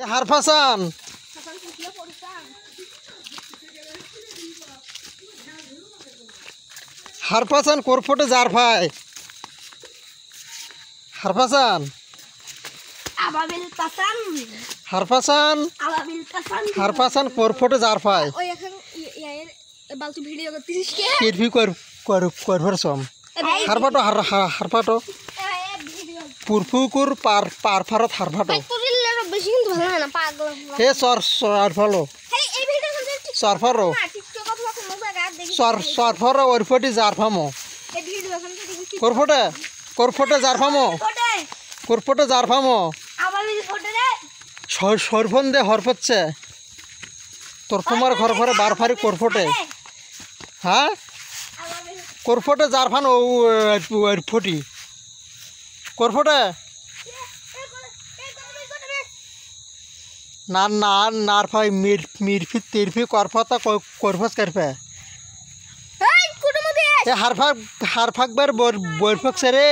হারফাসান হারফাসান কোরফটে জারফাই হারফাসান আবাবিল পাসান হারফাসান আবাবিল পাসান হারফাসান কোরফটে জারফাই ওই এখন ইয়ার বালতু ভিডিও করতেছিস কে কিরফি কোরফরসম হারফাটো হারফাটো পুরফুকুর পারফারত হারফাটো তুরিলে বেশি কিন্তু ভালো হয় না পাগল হে সরফালো এই ভিডিও করতে সরফারো টিকটক অথবা কোনো জায়গা দেখি সরফারো ওরফটি জারফামো এই ভিডিও এখন দেখি কোরফটে কোরফটে জারফামো ফটো কোরফটে জারফামো আবাবিল ফটো রে সরফন দে হরফচ্ছে তোর তোমার ঘর ঘরে বারফারি কোরফটে হ্যাঁ আবাবিল কোরফটে জারফান ওরফটি কোরফটে না না নারফাই মিরফি তিরফি করফতা করফস করফে এই কুটুমুদি এ হারফাক হারফাকবার বরফকছে রে